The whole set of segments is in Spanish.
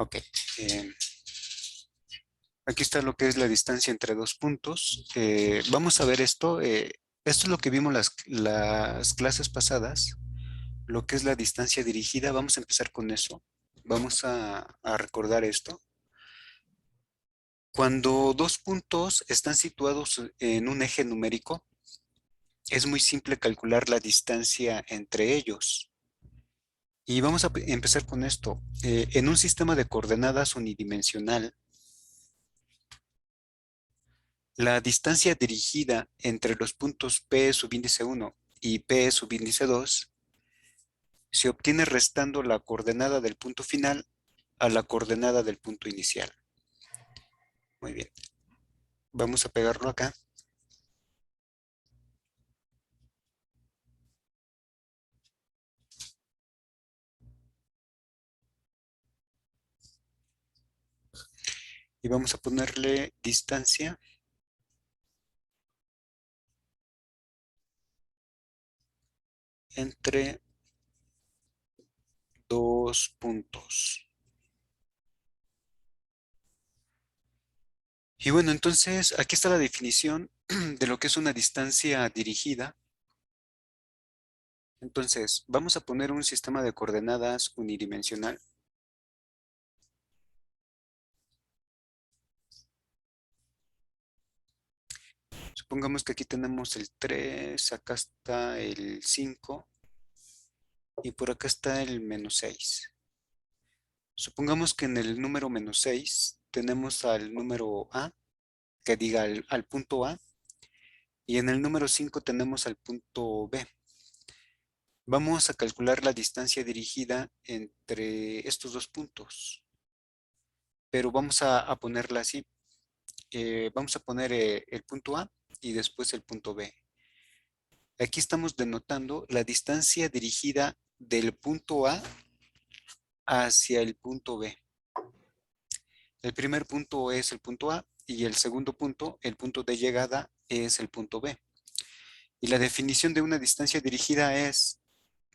Ok. eh, Aquí está lo que es la distancia entre dos puntos. Vamos a ver esto. Esto es lo que vimos las clases pasadas, lo que es la distancia dirigida. Vamos a empezar con eso. Vamos a recordar esto. Cuando dos puntos están situados en un eje numérico, es muy simple calcular la distancia entre ellos. Y vamos a empezar con esto. En un sistema de coordenadas unidimensional, la distancia dirigida entre los puntos P subíndice 1 y P subíndice 2 se obtiene restando la coordenada del punto final a la coordenada del punto inicial. Muy bien. Vamos a pegarlo acá. Y vamos a ponerle distancia entre dos puntos. Y bueno, entonces aquí está la definición de lo que es una distancia dirigida. Entonces, vamos a poner un sistema de coordenadas unidimensional. Supongamos que aquí tenemos el 3, acá está el 5 y por acá está el -6. Supongamos que en el número -6 tenemos al número A, que diga al punto A, y en el número 5 tenemos al punto B. Vamos a calcular la distancia dirigida entre estos dos puntos, pero vamos a ponerla así. Vamos a poner el punto A y después el punto B. Aquí estamos denotando la distancia dirigida del punto A hacia el punto B. El primer punto es el punto A y el segundo punto, el punto de llegada, es el punto B. Y la definición de una distancia dirigida es,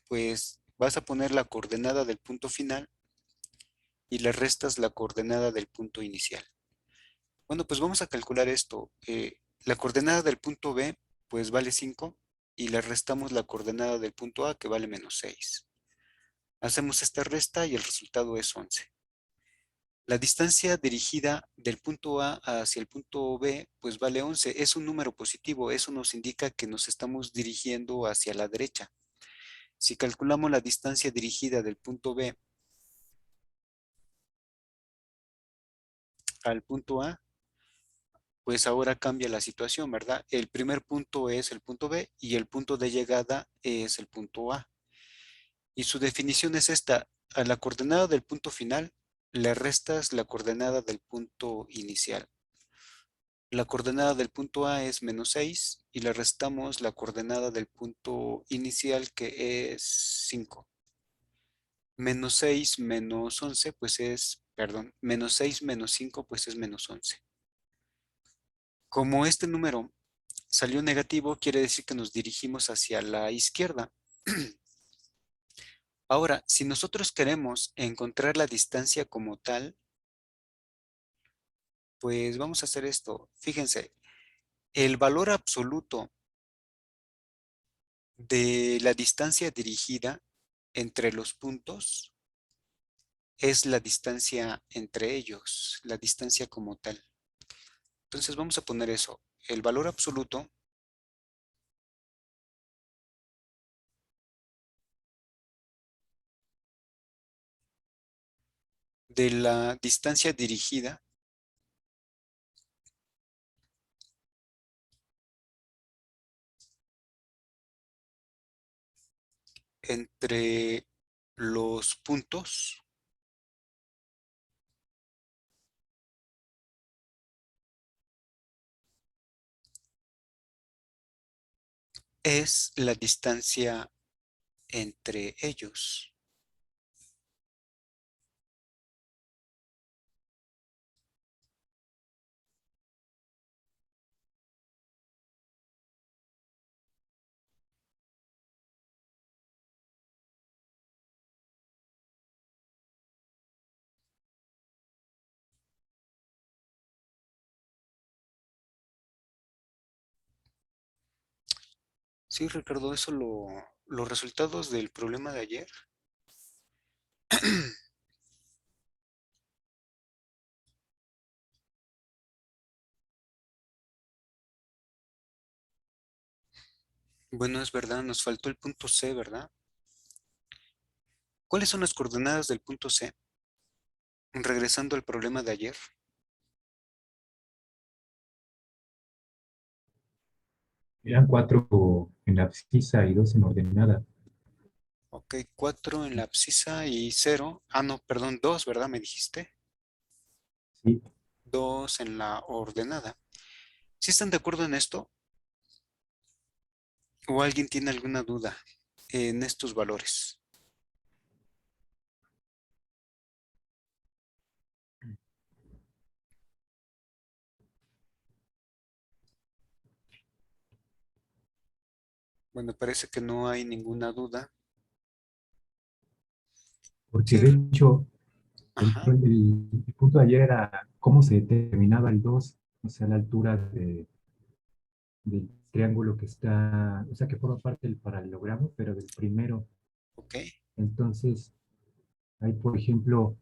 pues, vas a poner la coordenada del punto final y le restas la coordenada del punto inicial. Bueno, pues vamos a calcular esto. La coordenada del punto B, pues vale 5 y le restamos la coordenada del punto A, que vale -6. Hacemos esta resta y el resultado es 11. La distancia dirigida del punto A hacia el punto B, pues vale 11. Es un número positivo. Eso nos indica que nos estamos dirigiendo hacia la derecha. Si calculamos la distancia dirigida del punto B al punto A, pues ahora cambia la situación, ¿verdad? El primer punto es el punto B y el punto de llegada es el punto A. Y su definición es esta: a la coordenada del punto final le restas la coordenada del punto inicial. La coordenada del punto A es -6 y le restamos la coordenada del punto inicial, que es 5. -6 menos 11 pues es, perdón, -6 menos 5 pues es -11. Como este número salió negativo, quiere decir que nos dirigimos hacia la izquierda. Ahora, si nosotros queremos encontrar la distancia como tal, pues vamos a hacer esto. Fíjense, el valor absoluto de la distancia dirigida entre los puntos es la distancia entre ellos, la distancia como tal. Entonces vamos a poner eso. El valor absoluto de la distancia dirigida entre los puntos es la distancia entre ellos. Sí, Ricardo, eso los resultados del problema de ayer. Bueno, es verdad, nos faltó el punto C, ¿verdad? ¿Cuáles son las coordenadas del punto C? Regresando al problema de ayer. Eran cuatro en abscisa y dos en ordenada. Ok, 4 en la abscisa y cero. Ah, no, perdón, 2, ¿verdad? Me dijiste. Sí, 2 en la ordenada. ¿Sí están de acuerdo en esto? ¿O alguien tiene alguna duda en estos valores? Bueno, parece que no hay ninguna duda. porque Sí, de hecho ajá, el punto de ayer era cómo se determinaba el 2, o sea, la altura del triángulo que está, o sea, que forma parte del paralelogramo, pero del primero. ok, Entonces, hay, por ejemplo,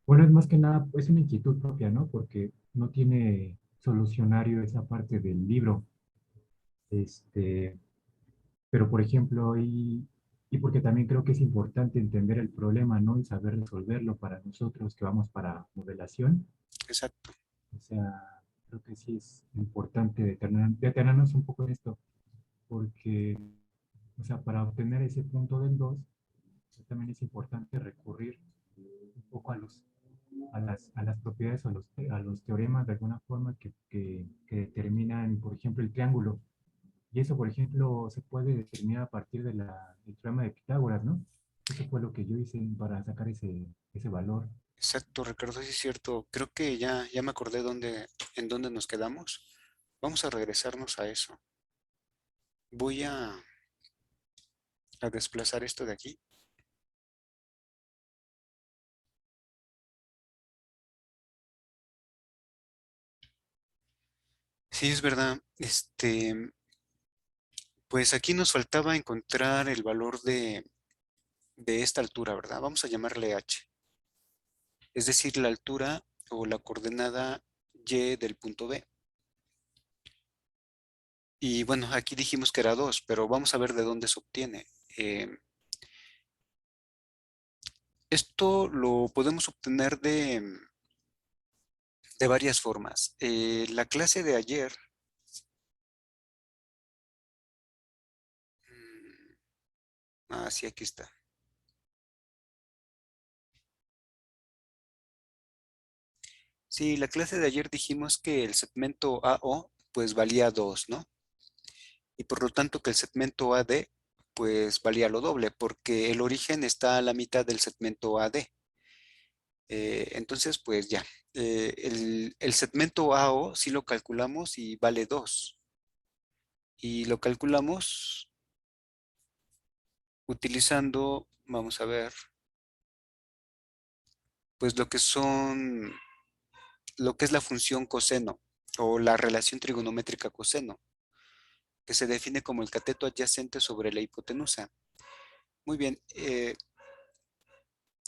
bueno, es más que nada, es una inquietud propia, ¿no? Porque no tiene solucionario esa parte del libro. Este, pero, por ejemplo, y porque también creo que es importante entender el problema, ¿no? Y saber resolverlo para nosotros que vamos para modelación. exacto, O sea, creo que sí es importante detenernos un poco en esto, porque, o sea, para obtener ese punto del 2 también es importante recurrir un poco a las propiedades o a los teoremas de alguna forma que determinan, por ejemplo, el triángulo. Y eso, por ejemplo, se puede determinar a partir del teorema de Pitágoras, ¿no? Eso fue lo que yo hice para sacar ese valor. exacto, Ricardo, sí es cierto. Creo que ya me acordé en dónde nos quedamos. Vamos a regresarnos a eso. Voy a desplazar esto de aquí. Sí, es verdad. Pues aquí nos faltaba encontrar el valor de esta altura, ¿verdad? Vamos a llamarle h. Es decir, la altura o la coordenada y del punto B. Y bueno, aquí dijimos que era 2, pero vamos a ver de dónde se obtiene. Eh, Esto lo podemos obtener de varias formas. La clase de ayer, sí, aquí está. Sí, la clase de ayer dijimos que el segmento AO pues valía 2, ¿no? Y por lo tanto que el segmento AD pues valía lo doble, porque el origen está a la mitad del segmento AD. Entonces, pues ya, el segmento AO sí lo calculamos y vale 2. Y lo calculamos utilizando, vamos a ver, pues lo que es la función coseno o la relación trigonométrica coseno, que se define como el cateto adyacente sobre la hipotenusa. Muy bien,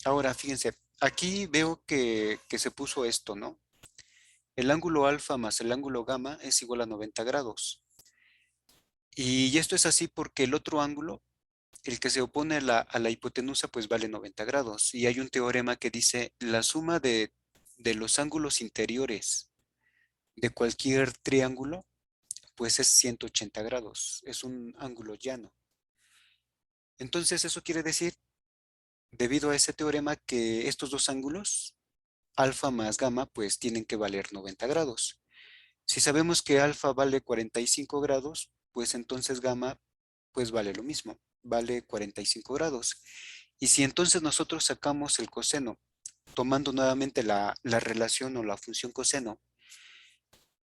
ahora fíjense, aquí veo que se puso esto, ¿no? El ángulo alfa más el ángulo gamma es igual a 90 grados. Y esto es así porque el otro ángulo, el que se opone a la hipotenusa, pues vale 90 grados. Y hay un teorema que dice la suma de los ángulos interiores de cualquier triángulo, pues es 180 grados. Es un ángulo llano. Entonces eso quiere decir, debido a ese teorema, que estos dos ángulos, alfa más gamma, pues tienen que valer 90 grados. Si sabemos que alfa vale 45 grados, pues entonces gamma pues vale lo mismo, vale 45 grados. Y si entonces nosotros sacamos el coseno, tomando nuevamente la relación o la función coseno,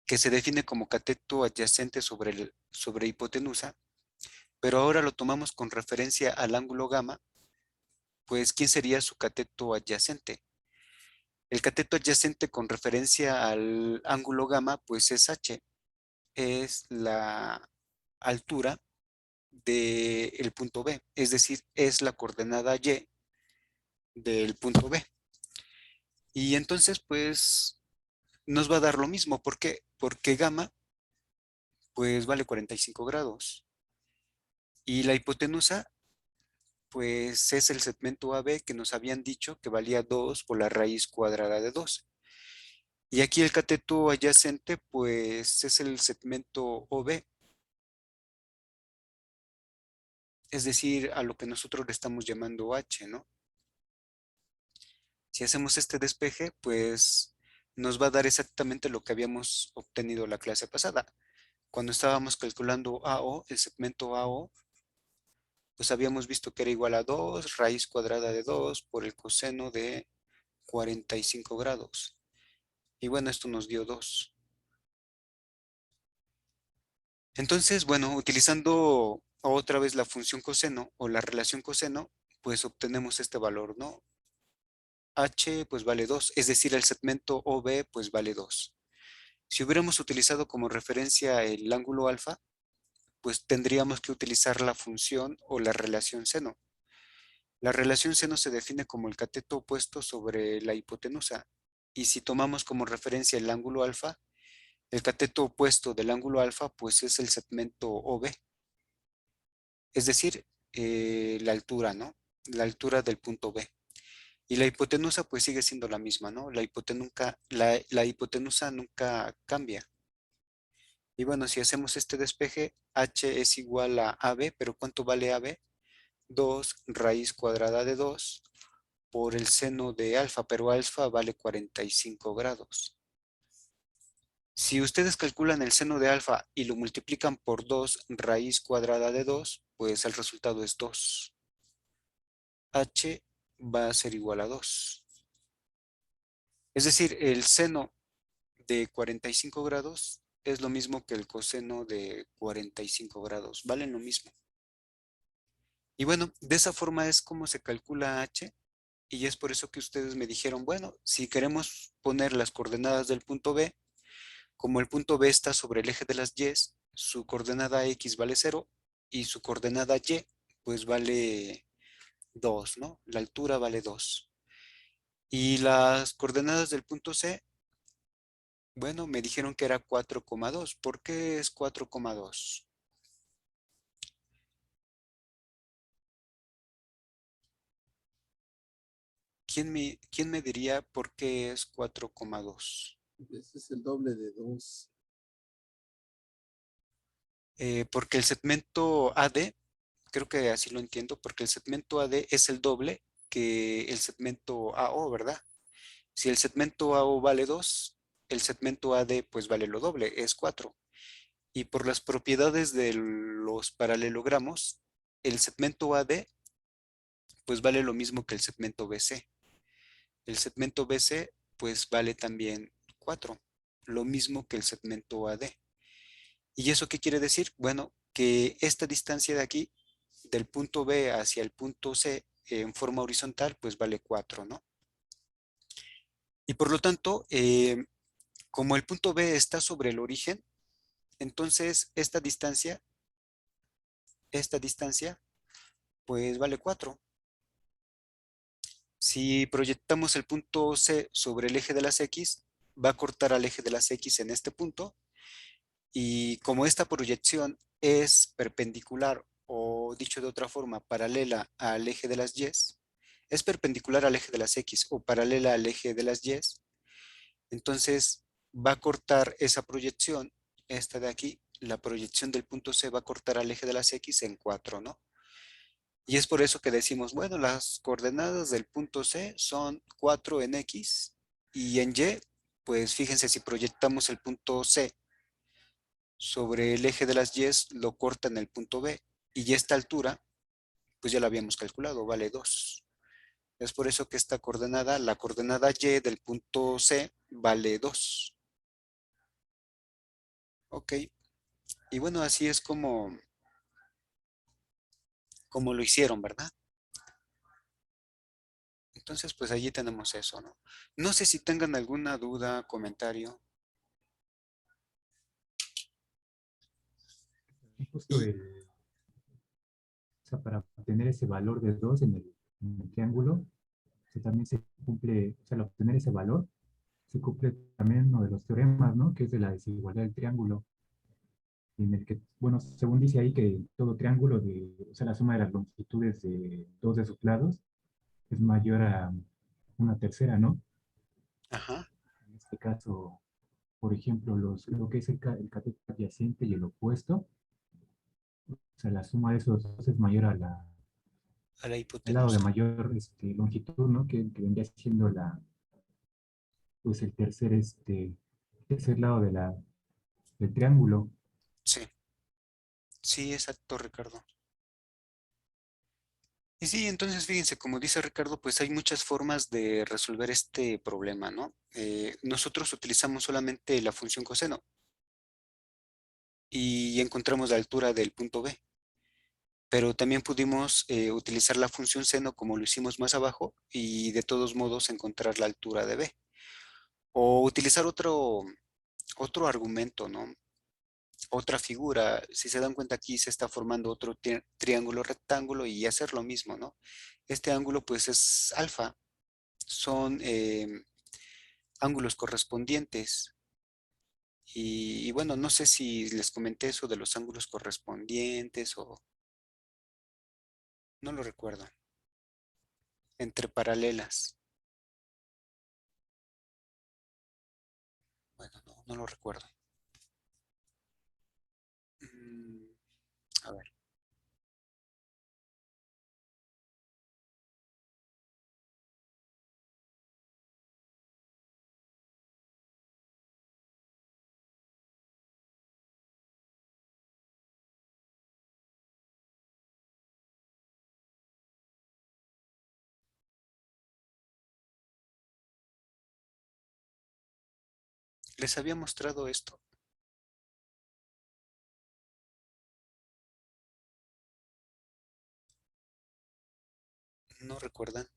que se define como cateto adyacente sobre hipotenusa, pero ahora lo tomamos con referencia al ángulo gamma, pues ¿quién sería su cateto adyacente? El cateto adyacente con referencia al ángulo gamma, pues es h, es la altura del punto B, es decir, es la coordenada Y del punto B. Y entonces, pues, nos va a dar lo mismo. ¿Por qué? Porque gamma, pues, vale 45 grados. Y la hipotenusa, pues, es el segmento AB que nos habían dicho que valía 2 por la raíz cuadrada de 2. Y aquí el cateto adyacente, pues, es el segmento OB, es decir, a lo que nosotros le estamos llamando H, ¿no? Si hacemos este despeje, pues nos va a dar exactamente lo que habíamos obtenido la clase pasada. Cuando estábamos calculando AO, el segmento AO, pues habíamos visto que era igual a 2 raíz cuadrada de 2 por el coseno de 45 grados. Y bueno, esto nos dio 2. Entonces, bueno, utilizando otra vez la función coseno o la relación coseno, pues obtenemos este valor, ¿no? H pues vale 2, es decir, el segmento OB pues vale 2. Si hubiéramos utilizado como referencia el ángulo alfa, pues tendríamos que utilizar la función o la relación seno. La relación seno se define como el cateto opuesto sobre la hipotenusa. Y si tomamos como referencia el ángulo alfa, el cateto opuesto del ángulo alfa pues es el segmento OB. Es decir, la altura, ¿no? La altura del punto B. Y la hipotenusa pues sigue siendo la misma, ¿no? La hipotenusa nunca cambia. Y bueno, si hacemos este despeje, h es igual a AB, pero ¿cuánto vale AB? 2 raíz cuadrada de 2 por el seno de alfa, pero alfa vale 45 grados. Si ustedes calculan el seno de alfa y lo multiplican por 2 raíz cuadrada de 2, pues el resultado es 2. H va a ser igual a 2. Es decir, el seno de 45 grados es lo mismo que el coseno de 45 grados. Valen lo mismo. Y bueno, de esa forma es como se calcula H. Y es por eso que ustedes me dijeron, bueno, si queremos poner las coordenadas del punto B, como el punto B está sobre el eje de las Y, su coordenada X vale 0 y su coordenada Y pues vale 2, ¿no? La altura vale 2. Y las coordenadas del punto C, bueno, me dijeron que era 4,2. ¿Por qué es 4,2? ¿Quién me diría por qué es 4,2? Ese es el doble de 2. Porque el segmento AD, creo que así lo entiendo, porque el segmento AD es el doble que el segmento AO, ¿verdad? Si el segmento AO vale 2, el segmento AD pues vale lo doble, es 4. Y por las propiedades de los paralelogramos, el segmento AD pues vale lo mismo que el segmento BC. El segmento BC pues vale también 4, lo mismo que el segmento AD. ¿Y eso qué quiere decir? Bueno, que esta distancia de aquí, del punto B hacia el punto C en forma horizontal, pues vale 4, ¿no? Y por lo tanto, como el punto B está sobre el origen, entonces esta distancia, pues vale 4. Si proyectamos el punto C sobre el eje de las X, va a cortar al eje de las X en este punto. Y como esta proyección es perpendicular o dicho de otra forma, paralela al eje de las Y, es perpendicular al eje de las X o paralela al eje de las Y, entonces va a cortar esa proyección, esta de aquí, la proyección del punto C va a cortar al eje de las X en 4, ¿no? Y es por eso que decimos, bueno, las coordenadas del punto C son 4 en X y en Y, pues fíjense si proyectamos el punto C sobre el eje de las Y, lo corta en el punto B y esta altura, pues ya la habíamos calculado, vale 2. Es por eso que esta coordenada, la coordenada Y del punto C, vale 2. Ok, y bueno, así es como lo hicieron, ¿verdad? Entonces, pues allí tenemos eso, ¿no? No sé si tengan alguna duda, comentario. Justo Y sea, para obtener ese valor de 2 en el triángulo, o sea, también se cumple, o sea, al obtener ese valor, se cumple también uno de los teoremas, ¿no? Que es de la desigualdad del triángulo, en el que, bueno, según dice ahí que todo triángulo o sea, la suma de las longitudes de dos de sus lados es mayor a una tercera, ¿no? Ajá. En este caso, por ejemplo, lo que es el cateto adyacente y el opuesto, o sea, la suma de esos dos es mayor A la al lado de hipotenusa. mayor longitud, ¿no? Que vendría siendo pues el tercer lado del triángulo. Sí, sí, exacto, Ricardo. Y sí, entonces fíjense, como dice Ricardo, pues hay muchas formas de resolver este problema, ¿no? Nosotros utilizamos solamente la función coseno y encontramos la altura del punto B, pero también pudimos utilizar la función seno como lo hicimos más abajo y de todos modos encontrar la altura de B. O utilizar otro argumento, ¿no? Otra figura. Si se dan cuenta aquí se está formando otro triángulo rectángulo y hacer lo mismo, ¿no? Este ángulo pues es alfa. Son ángulos correspondientes. Y bueno, no sé si les comenté eso de los ángulos correspondientes o no lo recuerdo. Entre paralelas. Bueno, no lo recuerdo. Mm, a ver, les había mostrado esto. ¿No recuerdan?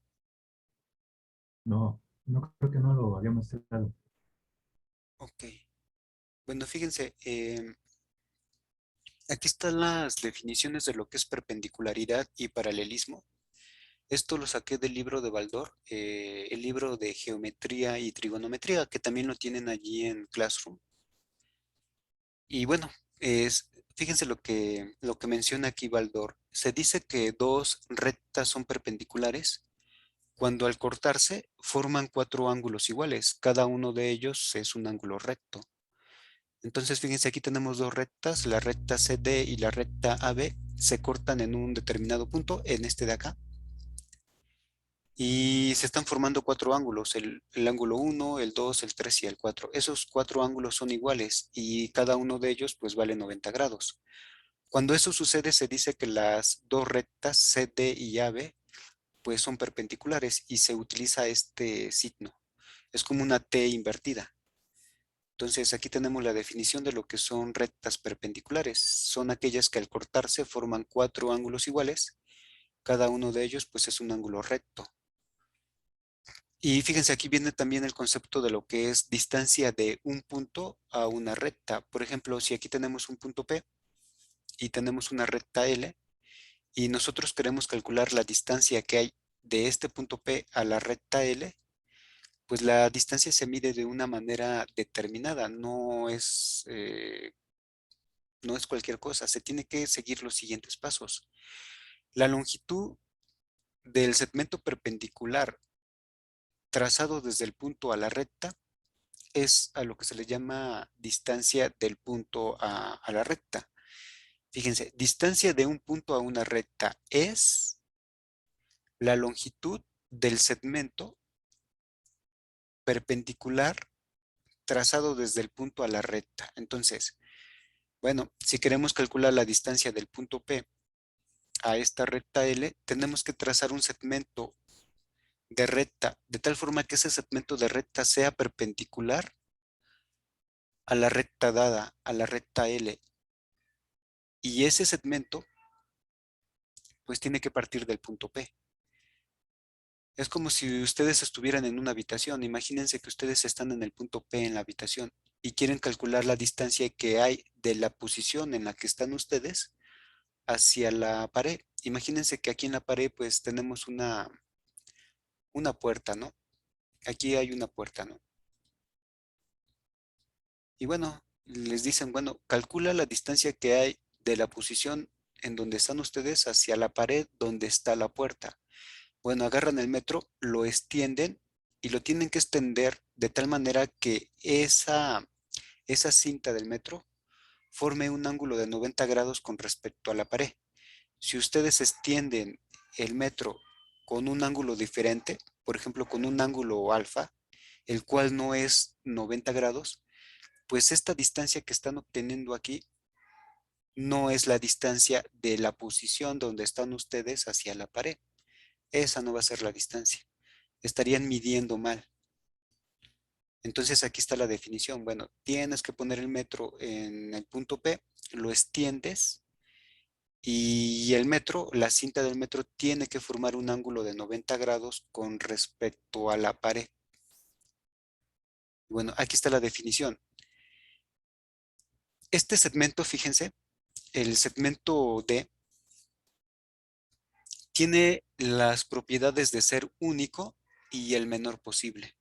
No, no creo que no lo habíamos tratado. Ok. Bueno, fíjense, aquí están las definiciones de lo que es perpendicularidad y paralelismo. Esto lo saqué del libro de Baldor, el libro de geometría y trigonometría, que también lo tienen allí en Classroom. Y bueno, fíjense lo que menciona aquí Baldor. Se dice que dos rectas son perpendiculares cuando al cortarse forman cuatro ángulos iguales. Cada uno de ellos es un ángulo recto. Entonces, fíjense, aquí tenemos dos rectas, la recta CD y la recta AB se cortan en un determinado punto, en este de acá, y se están formando cuatro ángulos, el ángulo 1, el 2, el 3 y el 4. Esos cuatro ángulos son iguales y cada uno de ellos pues vale 90 grados. Cuando eso sucede, se dice que las dos rectas CD y AB pues son perpendiculares y se utiliza este signo. Es como una T invertida. Entonces aquí tenemos la definición de lo que son rectas perpendiculares. Son aquellas que al cortarse forman cuatro ángulos iguales. Cada uno de ellos pues es un ángulo recto. Y fíjense, aquí viene también el concepto de lo que es distancia de un punto a una recta. Por ejemplo, si aquí tenemos un punto P y tenemos una recta L y nosotros queremos calcular la distancia que hay de este punto P a la recta L, pues la distancia se mide de una manera determinada, no es cualquier cosa, se tiene que seguir los siguientes pasos. La longitud del segmento perpendicular trazado desde el punto a la recta es a lo que se le llama distancia del punto a la recta. Fíjense, distancia de un punto a una recta es la longitud del segmento perpendicular trazado desde el punto a la recta. Entonces, bueno, si queremos calcular la distancia del punto P a esta recta L, tenemos que trazar un segmento de recta, de tal forma que ese segmento de recta sea perpendicular a la recta dada, a la recta L. Y ese segmento, pues tiene que partir del punto P. Es como si ustedes estuvieran en una habitación. Imagínense que ustedes están en el punto P en la habitación y quieren calcular la distancia que hay de la posición en la que están ustedes hacia la pared. imagínense que aquí en la pared pues tenemos una puerta, ¿no? Aquí hay una puerta, ¿no? Y bueno, les dicen, bueno, calcula la distancia que hay de la posición en donde están ustedes hacia la pared donde está la puerta. Bueno, agarran el metro, lo extienden y lo tienen que extender de tal manera que esa cinta del metro forme un ángulo de 90 grados con respecto a la pared. Si ustedes extienden el metro con un ángulo diferente, por ejemplo, con un ángulo alfa, el cual no es 90 grados, pues esta distancia que están obteniendo aquí no es la distancia de la posición donde están ustedes hacia la pared. Esa no va a ser la distancia. Estarían midiendo mal. Entonces aquí está la definición. Bueno, tienes que poner el metro en el punto P, lo extiendes y el metro, la cinta del metro tiene que formar un ángulo de 90 grados con respecto a la pared. Bueno, aquí está la definición. Este segmento, fíjense, el segmento D tiene las propiedades de ser único y el menor posible.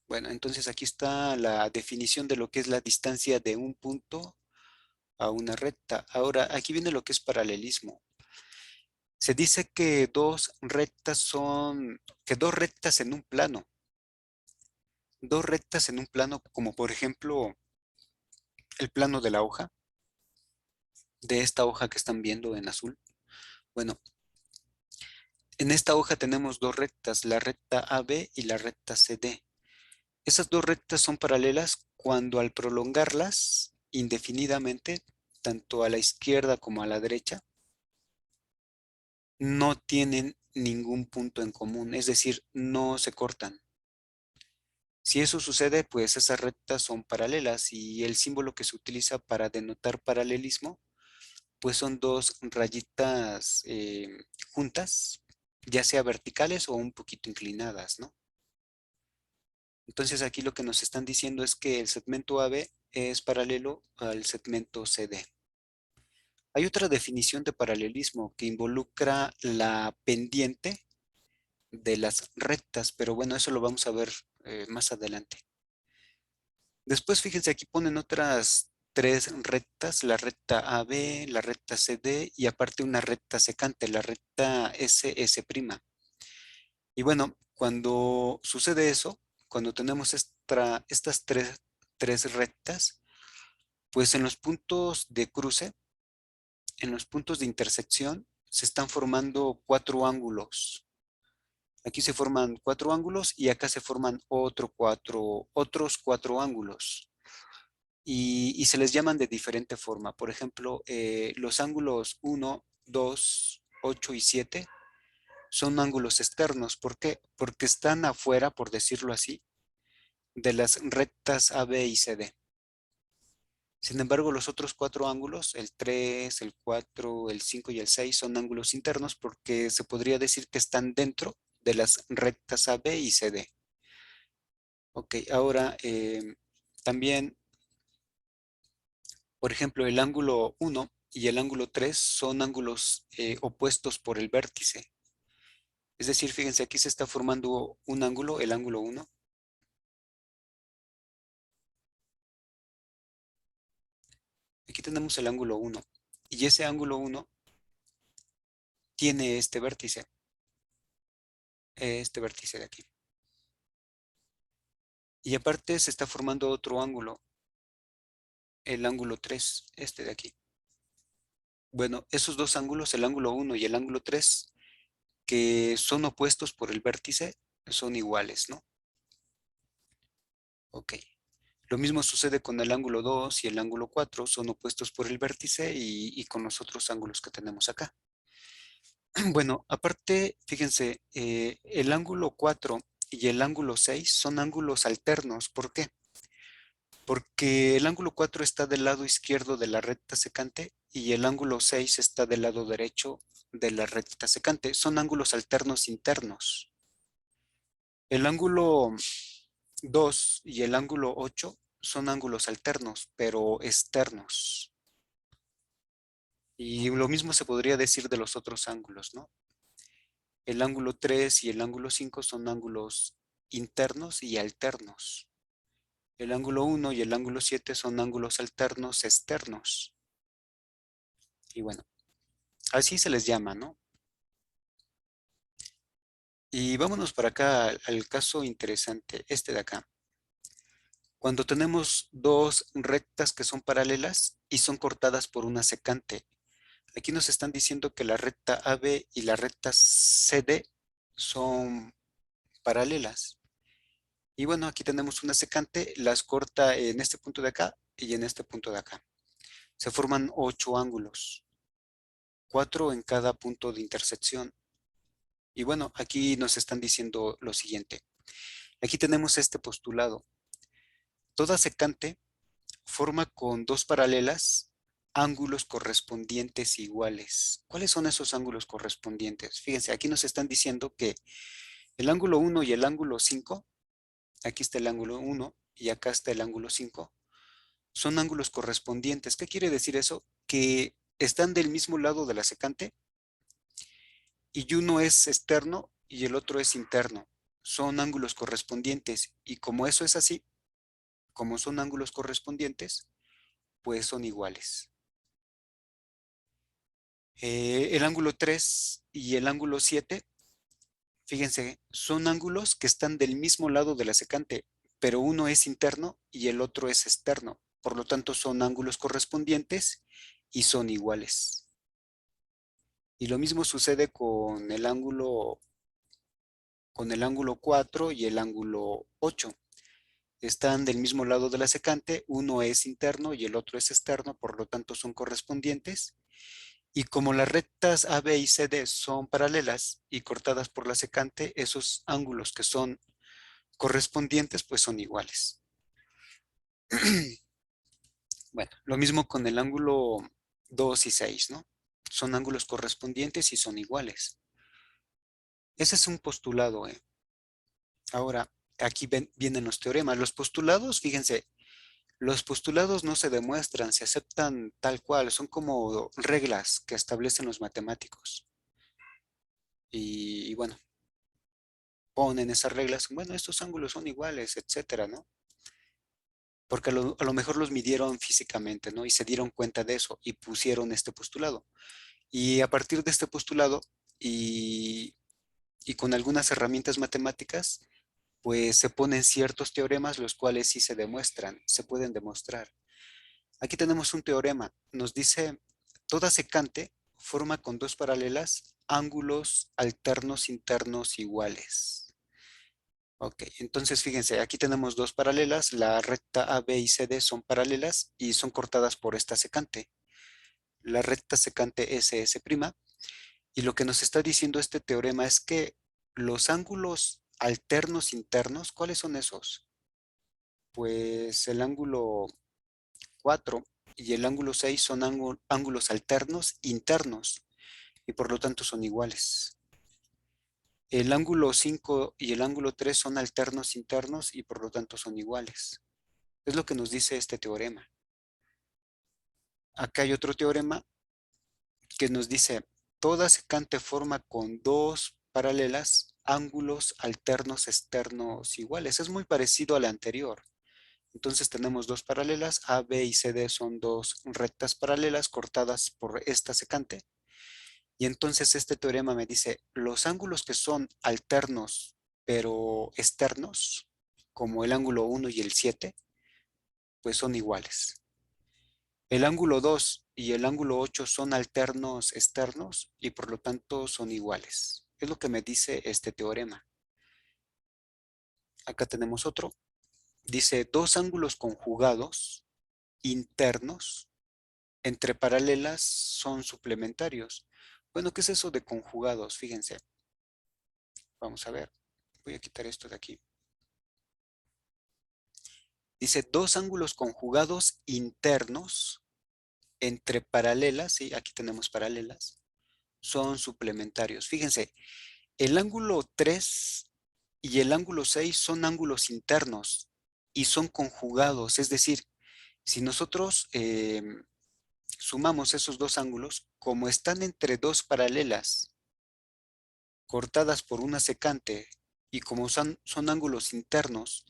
Bueno, entonces aquí está la definición de lo que es la distancia de un punto a una recta. Ahora, aquí viene lo que es paralelismo. Se dice que que dos rectas en un plano, como por ejemplo el plano de la hoja, de esta hoja que están viendo en azul. Bueno, en esta hoja tenemos dos rectas, la recta AB y la recta CD. Esas dos rectas son paralelas cuando al prolongarlas indefinidamente, tanto a la izquierda como a la derecha, no tienen ningún punto en común, es decir, no se cortan. Si eso sucede, pues esas rectas son paralelas y el símbolo que se utiliza para denotar paralelismo, pues son dos rayitas juntas, ya sea verticales o un poquito inclinadas, ¿no? Entonces aquí lo que nos están diciendo es que el segmento AB es paralelo al segmento CD. Hay otra definición de paralelismo que involucra la pendiente de las rectas, pero bueno, eso lo vamos a ver más adelante. Después, fíjense, aquí ponen otras tres rectas, la recta AB, la recta CD y aparte una recta secante, la recta SS'. Y bueno, cuando sucede eso, cuando tenemos estas tres rectas, pues en los puntos de cruce, en los puntos de intersección, se están formando cuatro ángulos. Aquí se forman cuatro ángulos y acá se forman otros cuatro ángulos. Y se les llaman de diferente forma. Por ejemplo, los ángulos 1, 2, 8 y 7 son ángulos externos. ¿Por qué? Porque están afuera, por decirlo así, de las rectas AB y CD. Sin embargo, los otros cuatro ángulos, el 3, el 4, el 5 y el 6, son ángulos internos porque se podría decir que están dentro de las rectas AB y CD. Ok, ahora también, por ejemplo, el ángulo 1 y el ángulo 3 son ángulos opuestos por el vértice. Es decir, fíjense, aquí se está formando un ángulo, el ángulo 1. Aquí tenemos el ángulo 1 y ese ángulo 1 tiene este vértice de aquí. Y aparte se está formando otro ángulo, el ángulo 3, este de aquí. Bueno, esos dos ángulos, el ángulo 1 y el ángulo 3, que son opuestos por el vértice, son iguales, ¿no? Ok. Lo mismo sucede con el ángulo 2 y el ángulo 4, son opuestos por el vértice y con los otros ángulos que tenemos acá. Bueno, aparte, fíjense, el ángulo 4 y el ángulo 6 son ángulos alternos. ¿Por qué? Porque el ángulo 4 está del lado izquierdo de la recta secante y el ángulo 6 está del lado derecho de la recta secante. Son ángulos alternos internos. El ángulo 2 y el ángulo 8 son ángulos alternos, pero externos. Y lo mismo se podría decir de los otros ángulos, ¿no? El ángulo 3 y el ángulo 5 son ángulos internos y alternos. El ángulo 1 y el ángulo 7 son ángulos alternos externos. Y bueno, así se les llama, ¿no? Y vámonos para acá al caso interesante, este de acá. Cuando tenemos dos rectas que son paralelas y son cortadas por una secante. Aquí nos están diciendo que la recta AB y la recta CD son paralelas. Y bueno, aquí tenemos una secante, las corta en este punto de acá y en este punto de acá. Se forman 8 ángulos, 4 en cada punto de intersección. Y bueno, aquí nos están diciendo lo siguiente. Aquí tenemos este postulado. Toda secante forma con dos paralelas ángulos correspondientes iguales. ¿Cuáles son esos ángulos correspondientes? Fíjense, aquí nos están diciendo que el ángulo 1 y el ángulo 5, aquí está el ángulo 1 y acá está el ángulo 5, son ángulos correspondientes. ¿Qué quiere decir eso? Que están del mismo lado de la secante y uno es externo y el otro es interno. Son ángulos correspondientes y como eso es así, como son ángulos correspondientes, pues son iguales. El ángulo 3 y el ángulo 7, fíjense, son ángulos que están del mismo lado de la secante, pero uno es interno y el otro es externo. Por lo tanto, son ángulos correspondientes y son iguales. Y lo mismo sucede con el ángulo 4 y el ángulo 8. Están del mismo lado de la secante, uno es interno y el otro es externo, por lo tanto son correspondientes. Y como las rectas AB y CD son paralelas y cortadas por la secante, esos ángulos que son correspondientes pues son iguales. Bueno, lo mismo con el ángulo 2 y 6, ¿no? Son ángulos correspondientes y son iguales. Ese es un postulado, ¿eh? Ahora, aquí vienen los teoremas. Los postulados, fíjense, los postulados no se demuestran, se aceptan tal cual, son como reglas que establecen los matemáticos. Y bueno, ponen esas reglas, bueno, estos ángulos son iguales, etcétera, ¿no? Porque a lo mejor los midieron físicamente, ¿no? Y se dieron cuenta de eso y pusieron este postulado. Y a partir de este postulado y, y con algunas herramientas matemáticas, pues se ponen ciertos teoremas, los cuales sí se demuestran, se pueden demostrar. Aquí tenemos un teorema, nos dice, toda secante forma con dos paralelas ángulos alternos internos iguales. Ok, entonces fíjense, aquí tenemos dos paralelas, la recta AB y CD son paralelas y son cortadas por esta secante. La recta secante SS', y lo que nos está diciendo este teorema es que los ángulos alternos internos, ¿cuáles son esos? Pues el ángulo 4 y el ángulo 6 son ángulos alternos internos y por lo tanto son iguales. El ángulo 5 y el ángulo 3 son alternos internos y por lo tanto son iguales. Es lo que nos dice este teorema. Acá hay otro teorema que nos dice, toda secante forma con dos paralelas ángulos alternos externos iguales. Es muy parecido al anterior. Entonces tenemos dos paralelas, A, B y C, D son dos rectas paralelas cortadas por esta secante. Y entonces este teorema me dice, los ángulos que son alternos pero externos, como el ángulo 1 y el 7, pues son iguales. El ángulo 2 y el ángulo 8 son alternos externos y por lo tanto son iguales. Es lo que me dice este teorema. Acá tenemos otro. Dice, dos ángulos conjugados internos entre paralelas son suplementarios. Bueno, ¿qué es eso de conjugados? Fíjense. Vamos a ver. Voy a quitar esto de aquí. Dice, dos ángulos conjugados internos entre paralelas, sí, aquí tenemos paralelas, son suplementarios. Fíjense, el ángulo 3 y el ángulo 6 son ángulos internos y son conjugados. Es decir, si nosotros sumamos esos dos ángulos, como están entre dos paralelas cortadas por una secante y como son ángulos internos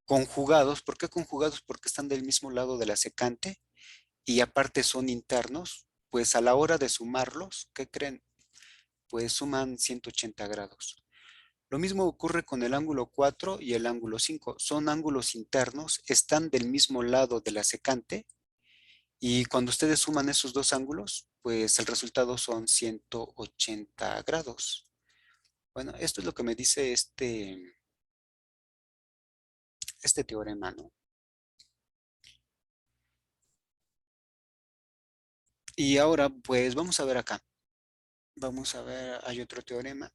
conjugados, ¿por qué conjugados? Porque están del mismo lado de la secante y aparte son internos, pues a la hora de sumarlos, ¿qué creen? Pues suman 180 grados. Lo mismo ocurre con el ángulo 4 y el ángulo 5. Son ángulos internos, están del mismo lado de la secante y cuando ustedes suman esos dos ángulos, pues el resultado son 180 grados. Bueno, esto es lo que me dice este teorema, ¿no? Y ahora, pues vamos a ver acá. Vamos a ver, hay otro teorema.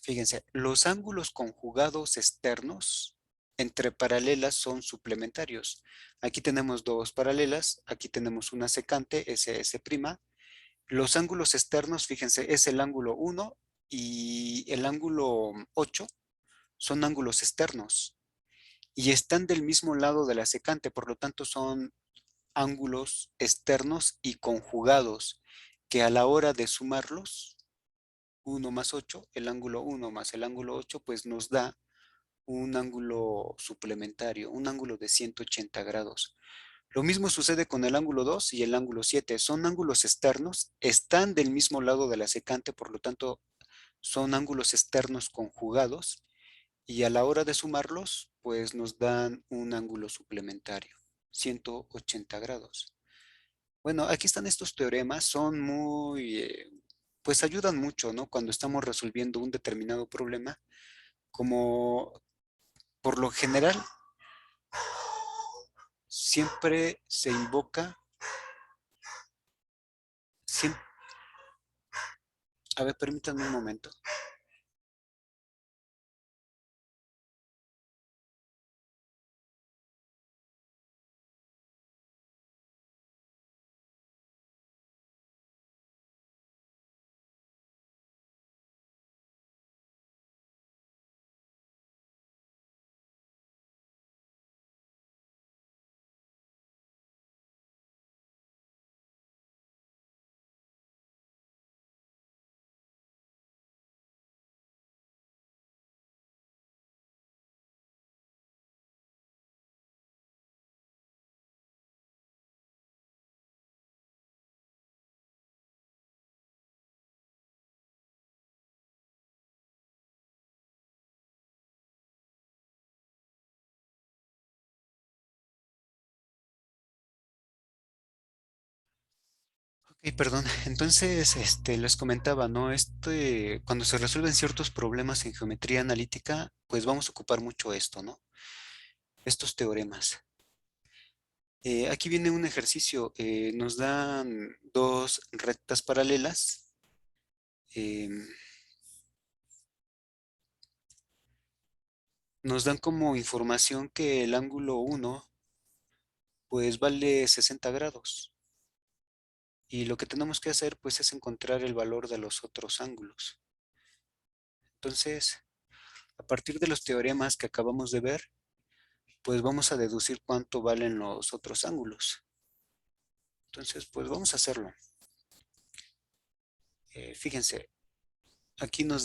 Fíjense, los ángulos conjugados externos entre paralelas son suplementarios. Aquí tenemos dos paralelas, aquí tenemos una secante, SS'. Los ángulos externos, fíjense, es el ángulo 1 y el ángulo 8 son ángulos externos y están del mismo lado de la secante, por lo tanto son ángulos externos y conjugados que a la hora de sumarlos, 1 más 8, el ángulo 1 más el ángulo 8, pues nos da un ángulo suplementario, un ángulo de 180 grados. Lo mismo sucede con el ángulo 2 y el ángulo 7. Son ángulos externos, están del mismo lado de la secante, por lo tanto son ángulos externos conjugados y a la hora de sumarlos, pues nos dan un ángulo suplementario, 180 grados. Bueno, aquí están estos teoremas, son pues ayudan mucho, ¿no? Cuando estamos resolviendo un determinado problema, como por lo general siempre se invoca, siem- a ver, permítanme un momento. Ok, perdón. Entonces, les comentaba, ¿no? Cuando se resuelven ciertos problemas en geometría analítica, pues vamos a ocupar mucho esto, ¿no? Estos teoremas. Aquí viene un ejercicio. Nos dan dos rectas paralelas. em, Nos dan como información que el ángulo 1 pues vale 60 grados. Y lo que tenemos que hacer pues es encontrar el valor de los otros ángulos. Entonces, a partir de los teoremas que acabamos de ver, pues vamos a deducir cuánto valen los otros ángulos. Entonces, pues vamos a hacerlo. Fíjense, aquí nos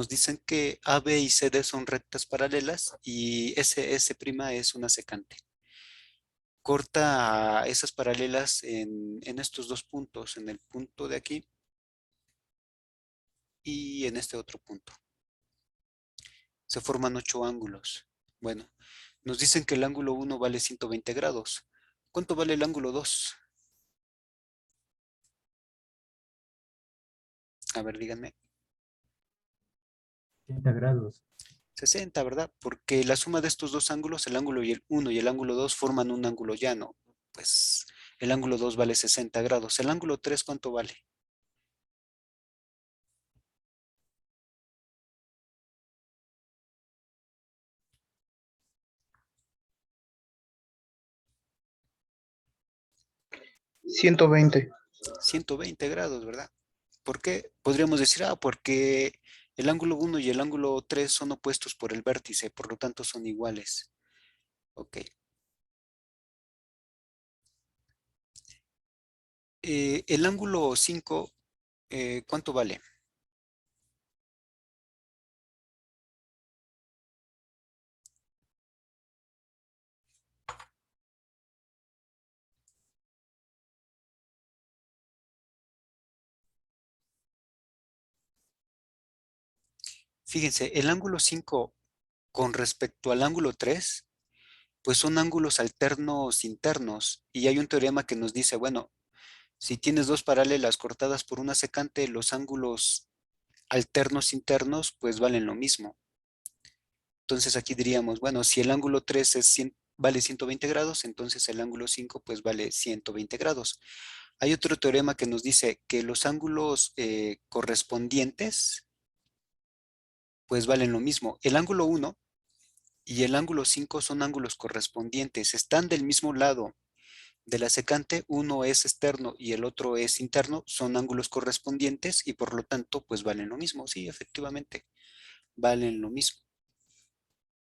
dicen que AB y CD son rectas paralelas y SS' es una secante. Corta esas paralelas en estos dos puntos, en el punto de aquí y en este otro punto. Se forman 8 ángulos. Bueno, nos dicen que el ángulo 1 vale 120 grados. ¿Cuánto vale el ángulo 2? A ver, díganme. 80 grados. 60, ¿verdad? Porque la suma de estos dos ángulos, el ángulo 1 y el ángulo 2 forman un ángulo llano. Pues el ángulo 2 vale 60 grados. ¿El ángulo 3 cuánto vale? $120. 120 grados, ¿verdad? ¿Por qué? Podríamos decir, porque el ángulo 1 y el ángulo 3 son opuestos por el vértice, por lo tanto son iguales. Ok. El ángulo 5, ¿cuánto vale? Fíjense, el ángulo 5 con respecto al ángulo 3, pues son ángulos alternos internos. Y hay un teorema que nos dice, bueno, si tienes dos paralelas cortadas por una secante, los ángulos alternos internos pues valen lo mismo. Entonces aquí diríamos, bueno, si el ángulo 3 vale 120 grados, entonces el ángulo 5 pues vale 120 grados. Hay otro teorema que nos dice que los ángulos correspondientes pues valen lo mismo. El ángulo 1 y el ángulo 5 son ángulos correspondientes, están del mismo lado de la secante, uno es externo y el otro es interno, son ángulos correspondientes y por lo tanto pues valen lo mismo. Sí, efectivamente, valen lo mismo.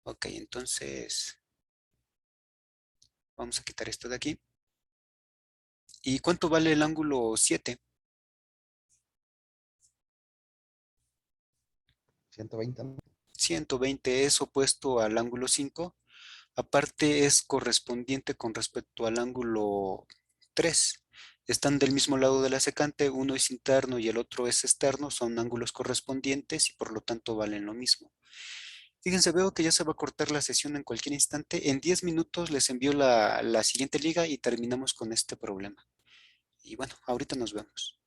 Ok, entonces vamos a quitar esto de aquí. ¿Y cuánto vale el ángulo 7? 120, ¿no? 120 es opuesto al ángulo 5. Aparte es correspondiente con respecto al ángulo 3. Están del mismo lado de la secante, uno es interno y el otro es externo, son ángulos correspondientes y por lo tanto valen lo mismo. Fíjense, veo que ya se va a cortar la sesión en cualquier instante. En 10 minutos les envío la siguiente liga y terminamos con este problema. Y bueno, ahorita nos vemos.